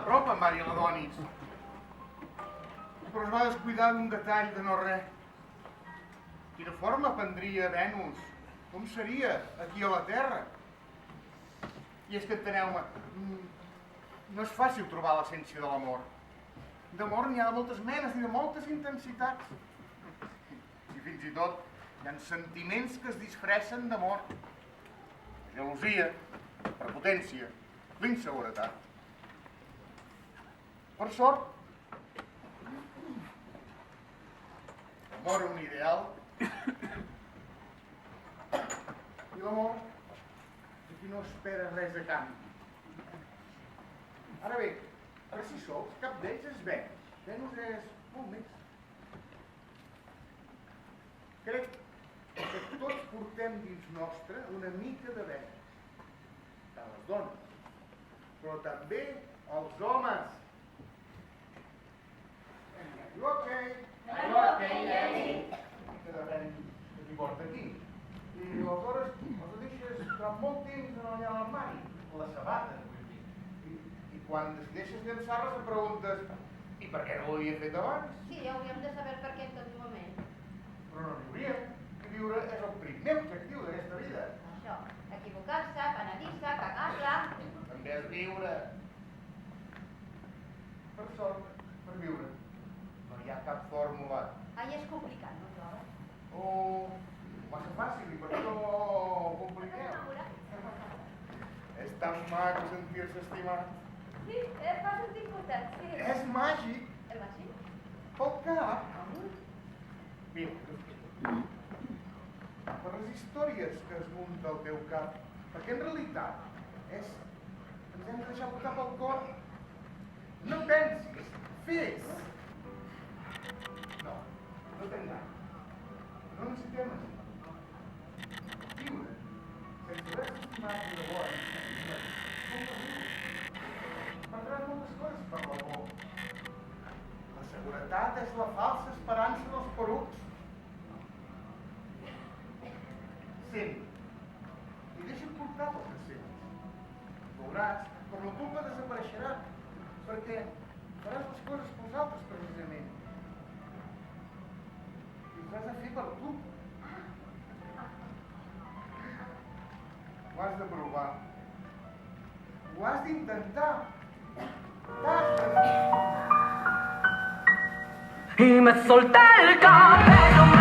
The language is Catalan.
ropa, em va dir l'Adonis. Però es va descuidar d'un detall de no res. Quina forma prendria Venus? Com seria aquí a la Terra? I és que enteneu-me, no és fàcil trobar l'essència de l'amor. D'amor n'hi ha de moltes menes i de moltes intensitats. I fins i tot hi ha sentiments que es disfressen d'amor. Gelosia, prepotència, l'inseguretat. Per sort, l'amor és un ideal i l'amor és qui no espera res a canvi. Ara bé, per si sols, cap d'ells és Venus. Venus és molt més. Crec que tots portem dins nostre una mica de Venus. Tant les dones, però també els homes. Are you okay? Are you okay, Daddy? Que depèn de qui porta aquí. I aleshores els deixes durant molt temps allà a l'armari. Les sabates, vull dir. I quan decideixes llançar-les et preguntes i per què no ho havia fet abans? Sí, hauríem de saber per què en tot moment. Però no n'hi hauria. Que viure és el primer objectiu d'aquesta vida. Això, equivocar-se, penedir-se, cagar-la... També és viure. Per sort, per viure, no hi ha cap fórmula. Ai, és complicat, no trobes? Massa fàcil, i per això ho compliquem. És tan maco sentir-se estimat. Sí, fa sentir important, sí. És màgic. És màgic? Pel cap. Mira, per les històries que es munta al teu cap, perquè en realitat ens hem de deixar portar pel cor. No pensis, fes. No t'engany. No necessitem això. Viure, sense haver-se estimat ni de vora, perdràs moltes coses per la por. La seguretat és la falsa esperança dels porucs. Sent. I deixa't portar pel que sents. Veuràs, per la culpa desapareixerà, perquè faràs les coses pels altres, precisament. I ho has de fer per tu. Ho has de provar. Ho has d'intentar. Y me solté el cabello.